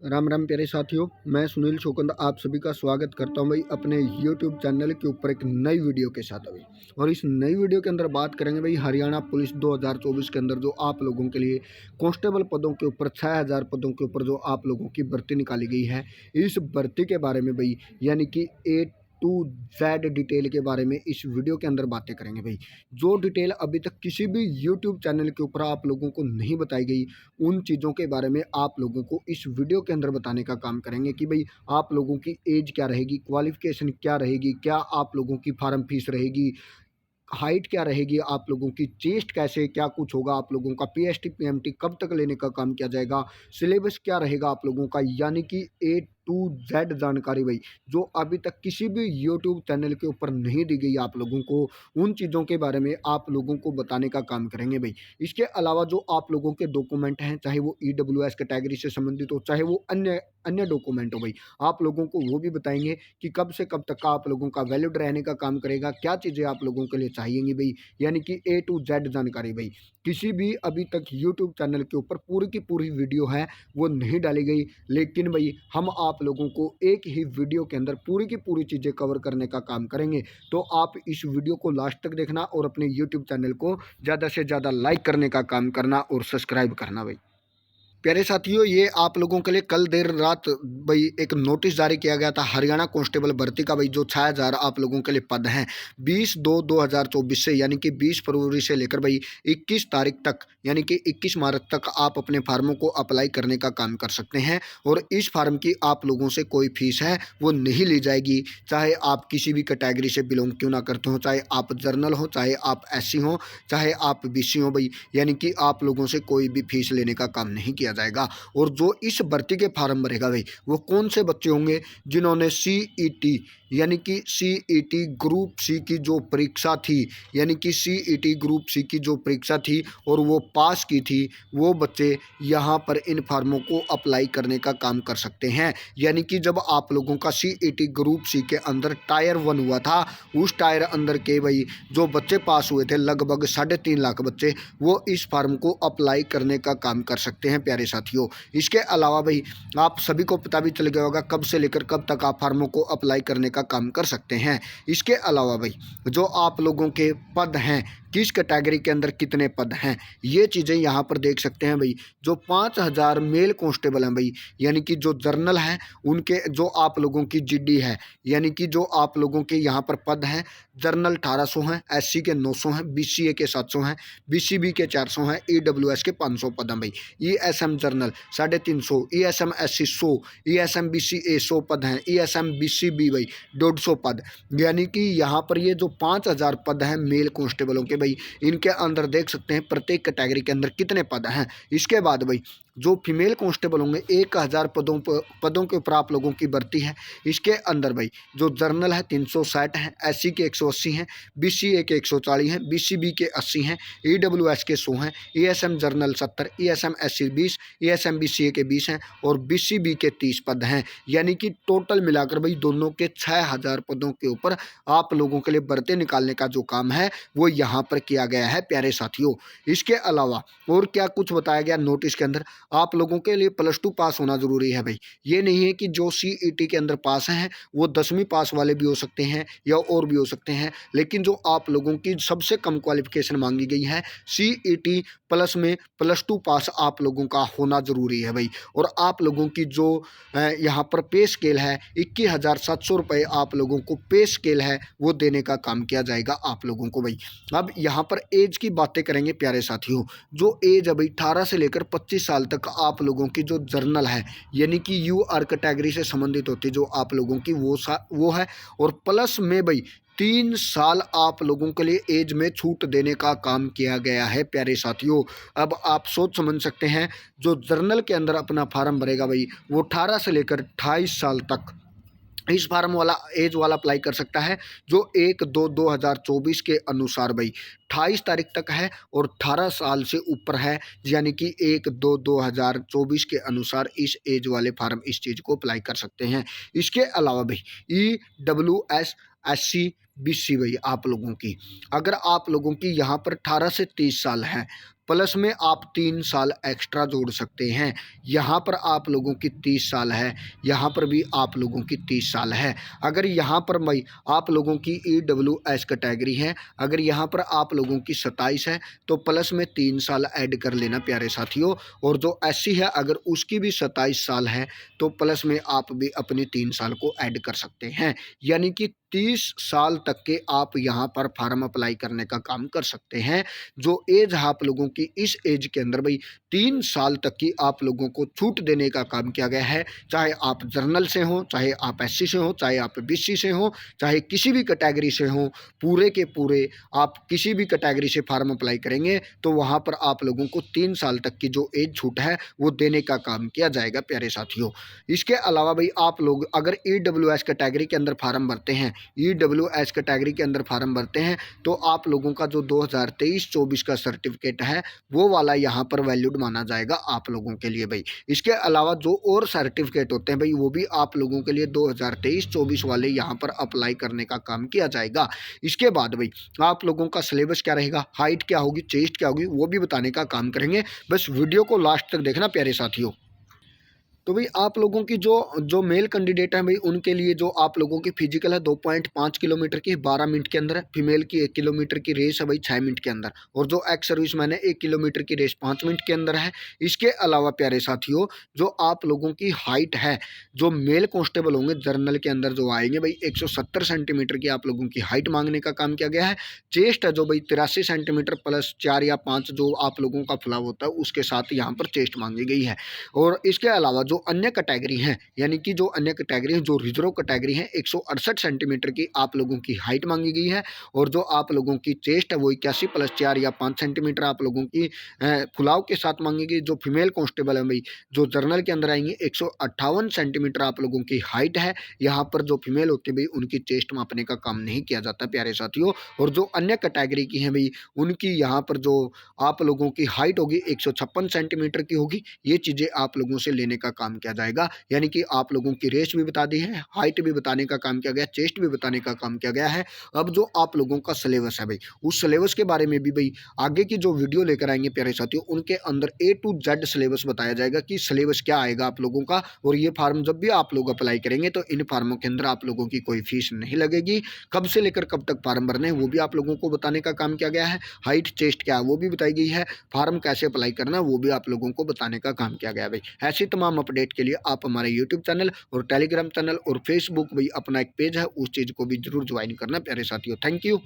राम राम प्यारे साथियों, मैं सुनील शोकंद आप सभी का स्वागत करता हूं भाई अपने YouTube चैनल के ऊपर एक नई वीडियो के साथ भाई। और इस नई वीडियो के अंदर बात करेंगे भाई हरियाणा पुलिस 2024 के अंदर जो आप लोगों के लिए कांस्टेबल पदों के ऊपर 6000 पदों के ऊपर जो आप लोगों की भर्ती निकाली गई है। इस भर्ती के बारे में भाई यानी कि A to Z डिटेल के बारे में इस वीडियो के अंदर बातें करेंगे भाई। जो डिटेल अभी तक किसी भी यूट्यूब चैनल के ऊपर आप लोगों को नहीं बताई गई, उन चीज़ों के बारे में आप लोगों को इस वीडियो के अंदर बताने का काम करेंगे कि भाई आप लोगों की एज क्या रहेगी, क्वालिफिकेशन क्या रहेगी, क्या आप लोगों की फार्म फीस रहेगी, हाइट क्या रहेगी, आप लोगों की चेस्ट कैसे, क्या कुछ होगा, आप लोगों का पीएसटी पीएमटी कब तक लेने का काम किया जाएगा, सिलेबस क्या रहेगा आप लोगों का, यानी कि A to Z जानकारी भाई जो अभी तक किसी भी यूट्यूब चैनल के ऊपर नहीं दी गई आप लोगों को, उन चीज़ों के बारे में आप लोगों को बताने का काम करेंगे भाई। इसके अलावा जो आप लोगों के डॉक्यूमेंट हैं, चाहे वो EWS कैटेगरी से संबंधित हो, चाहे वो अन्य अन्य डॉक्यूमेंट हो भाई, आप लोगों को वो भी बताएंगे कि कब से कब तक का आप लोगों का वैलिड रहने का काम करेगा, क्या चीज़ें आप लोगों के लिए चाहिएंगी भाई, यानी कि A to Z जानकारी भाई। किसी भी अभी तक यूट्यूब चैनल के ऊपर पूरी की पूरी वीडियो है वो नहीं डाली गई, लेकिन भाई हम आप लोगों को एक ही वीडियो के अंदर पूरी की पूरी चीज़ें कवर करने का काम करेंगे। तो आप इस वीडियो को लास्ट तक देखना और अपने यूट्यूब चैनल को ज़्यादा से ज़्यादा लाइक करने का काम करना और सब्सक्राइब करना भाई। प्यारे साथियों, ये आप लोगों के लिए कल देर रात भाई एक नोटिस जारी किया गया था हरियाणा कांस्टेबल भर्ती का भाई, जो 6000 आप लोगों के लिए पद हैं 20/2/2024 से, यानी कि 20 फरवरी से लेकर भाई 21 तारीख तक, यानी कि 21 मार्च तक आप अपने फार्मों को अप्लाई करने का काम कर सकते हैं। और इस फार्म की आप लोगों से कोई फीस है वो नहीं ली जाएगी, चाहे आप किसी भी कैटेगरी से बिलोंग क्यों ना करते हो, चाहे आप जर्नल हो, चाहे आप SC हो, चाहे आप BC हो भाई, यानी कि आप लोगों से कोई भी फीस लेने का काम नहीं किया जाएगा। और जो इस भर्ती के फार्म भरेगा भाई वो कौन से बच्चे होंगे, जिन्होंने CET यानी कि CET ग्रुप सी की जो परीक्षा थी, यानी कि CET ग्रुप सी की जो परीक्षा थी और वो पास की थी, वो बच्चे यहाँ पर इन फार्मों को अप्लाई करने का काम कर सकते हैं। यानी कि जब आप लोगों का CET ग्रुप सी के अंदर टायर 1 हुआ था, उस टायर अंदर के भाई जो बच्चे पास हुए थे लगभग 3.5 लाख बच्चे, वो इस फार्म को अप्लाई करने का काम कर सकते हैं प्यारे साथियों। इसके अलावा भाई आप सभी को पता भी चल गया होगा कब से लेकर कब तक आप फार्मों को अप्लाई करने का काम कर सकते हैं। इसके अलावा भाई जो आप लोगों के पद हैं, किस कैटेगरी के अंदर कितने पद हैं, ये चीज़ें यहाँ पर देख सकते हैं भाई। जो 5000 मेल कांस्टेबल हैं भाई, यानी कि जो जर्नल हैं उनके जो आप लोगों की GD है, यानी कि जो आप लोगों के यहाँ पर पद हैं, जर्नल 1800 हैं, SC के 900 हैं, BCA के 700 हैं, BCB के 400 हैं, EWS के 500 पद हैं भाई। ESM journal 350, ESM SC 100, ESM BCA 100 पद हैं, ESM BCB भाई 150 पद। यानी कि यहाँ पर ये जो 5000 पद हैं मेल कांस्टेबलों के भाई, इनके अंदर देख सकते हैं प्रत्येक कैटेगरी के अंदर कितने पद हैं। इसके बाद भाई जो फीमेल कांस्टेबल होंगे 1000 पदों के ऊपर आप लोगों की भर्ती है। इसके अंदर भाई जो जर्नल है 360 है, SC के 180 हैं, BCA के 140 हैं, BCB के 80 हैं, EWS के 100 हैं, ESM journal 70, ESM SC 20, ESM BCA के 20 हैं और BCB के 30 पद हैं। यानी कि टोटल मिलाकर भाई दोनों के 6000 पदों के ऊपर आप लोगों के लिए भर्ती निकालने का जो काम है वो यहाँ पर किया गया है प्यारे साथियों। इसके अलावा और क्या कुछ बताया गया नोटिस के अंदर, आप लोगों के लिए +2 पास होना ज़रूरी है भाई। ये नहीं है कि जो CET के अंदर पास हैं वो 10वीं पास वाले भी हो सकते हैं या और भी हो सकते हैं, लेकिन जो आप लोगों की सबसे कम क्वालिफिकेशन मांगी गई है CET प्लस में +2 पास आप लोगों का होना ज़रूरी है भाई। और आप लोगों की जो यहाँ पर पे स्केल है 21,700 रुपये आप लोगों को पे स्केल है वो देने का काम किया जाएगा आप लोगों को भाई। अब यहाँ पर एज की बातें करेंगे प्यारे साथियों। जो एज है भाई 18 से लेकर 25 साल तक आप लोगों की जो जर्नल है, यानी कि UR कैटेगरी से संबंधित होती जो आप लोगों की वो है। और प्लस में भाई 3 साल आप लोगों के लिए एज में छूट देने का काम किया गया है प्यारे साथियों। अब आप सोच समझ सकते हैं जो जर्नल के अंदर अपना फार्म भरेगा भाई वो 18 से लेकर 28 साल तक इस फार्म वाला एज वाला अप्लाई कर सकता है, जो 1/2/2024 के अनुसार भाई 28 तारीख तक है और 18 साल से ऊपर है, यानी कि 1/2/2024 के अनुसार इस एज वाले फार्म इस चीज़ को अप्लाई कर सकते हैं। इसके अलावा भाई EWS SC BC भाई आप लोगों की, अगर आप लोगों की यहाँ पर 18 से 30 साल है, प्लस में आप 3 साल एक्स्ट्रा जोड़ सकते हैं। यहाँ पर आप लोगों की 30 साल है, यहाँ पर भी आप लोगों की 30 साल है। अगर यहाँ पर भाई आप लोगों की EWS कैटेगरी है, अगर यहाँ पर आप लोगों की 27 है तो प्लस में 3 साल ऐड कर लेना प्यारे साथियों। और जो SC है अगर उसकी भी 27 साल है तो प्लस में आप भी अपने 3 साल को ऐड कर सकते हैं। यानी कि 30 साल तक के आप यहाँ पर फार्म अप्लाई करने का काम कर सकते हैं। जो एज है आप लोगों की, इस एज के अंदर भाई 3 साल तक की आप लोगों को छूट देने का काम किया गया है। चाहे आप जर्नल से हो, चाहे आप SC से हो, चाहे आप BC से हो, चाहे किसी भी कैटेगरी से हो, पूरे के पूरे आप किसी भी कैटेगरी से फार्म अप्लाई करेंगे तो वहाँ पर आप लोगों को 3 साल तक की जो एज छूट है वो देने का काम किया जाएगा प्यारे साथियों। इसके अलावा भाई आप लोग अगर EWS कैटेगरी के अंदर फार्म भरते हैं, EWS कैटेगरी के अंदर फार्म भरते हैं तो आप लोगों का जो 2023-24 का सर्टिफिकेट है वो वाला यहाँ पर वैलिड माना जाएगा आप लोगों के लिए भाई। इसके अलावा जो और सर्टिफिकेट होते हैं भाई वो भी आप लोगों के लिए 2023-24 वाले यहाँ पर अप्लाई करने का काम किया जाएगा। इसके बाद भाई आप लोगों का सिलेबस क्या रहेगा, हाइट क्या होगी, चेस्ट क्या होगी, वो भी बताने का काम करेंगे। बस वीडियो को लास्ट तक देखना प्यारे साथियों। तो भाई आप लोगों की जो जो मेल कैंडिडेट हैं भाई उनके लिए जो आप लोगों की फिजिकल है 2.5 किलोमीटर की 12 मिनट के अंदर है। फीमेल की 1 किलोमीटर की रेस है भाई 6 मिनट के अंदर। और जो एक्स सर्विसमैन है 1 किलोमीटर की रेस 5 मिनट के अंदर है। इसके अलावा प्यारे साथियों जो आप लोगों की हाइट है, जो मेल कांस्टेबल होंगे जर्नल के अंदर जो आएंगे भाई 170 सेंटीमीटर की आप लोगों की हाइट मांगने का काम किया गया है। चेस्ट है जो भाई 83 सेंटीमीटर प्लस 4 या 5 जो आप लोगों का फुलाव होता है उसके साथ यहाँ पर चेस्ट मांगी गई है। और इसके अलावा जो अन्य कैटेगरी हैं, यानी कि जो अन्य कैटेगरी हैं, जो रिजर्व कैटेगरी है 168 सेंटीमीटर की आप लोगों की हाइट मांगी गई है। और जो आप लोगों की चेस्ट है वो 81 प्लस 4 या 5 सेंटीमीटर आप लोगों की फुलाव के साथ मांगी गई। जो फीमेल कांस्टेबल है भाई जो जर्नल के अंदर आएंगे 158 सेंटीमीटर आप लोगों की हाइट है। यहाँ पर जो फीमेल होती है भाई उनकी चेस्ट मापने का काम नहीं किया जाता प्यारे साथियों। और जो अन्य कैटेगरी की है भाई उनकी यहाँ पर जो आप लोगों की हाइट होगी 156 सेंटीमीटर की होगी। ये चीज़ें आप लोगों से लेने का काम किया जाएगा। यानी कि आप लोगों की रेस भी बता दी है, हाइट भी बताने का काम किया गया, चेस्ट भी बताने का काम किया गया है। अब जो आप लोगों का सिलेबस है भाई उस सिलेबस के बारे में भी भाई आगे की जो वीडियो लेकर आएंगे प्यारे साथियों उनके अंदर A to Z सिलेबस बताया जाएगा कि सिलेबस क्या आएगा आप लोगों का। और ये फार्म जब भी आप लोग अप्लाई करेंगे तो इन फार्मों के अंदर आप लोगों की कोई फीस नहीं लगेगी। कब से लेकर कब तक फार्म भरने हैं वो भी आप लोगों को बताने का काम किया गया है। हाइट चेस्ट क्या है वो भी बताई गई है। फार्म कैसे अप्लाई करना है वो भी आप लोगों को बताने का काम किया गया है भाई। ऐसी तमाम अपडेट के लिए आप हमारे यूट्यूब चैनल और टेलीग्राम चैनल और फेसबुक भी अपना एक पेज है उस चीज़ को भी जरूर ज्वाइन करना प्यारे साथियों। Thank you.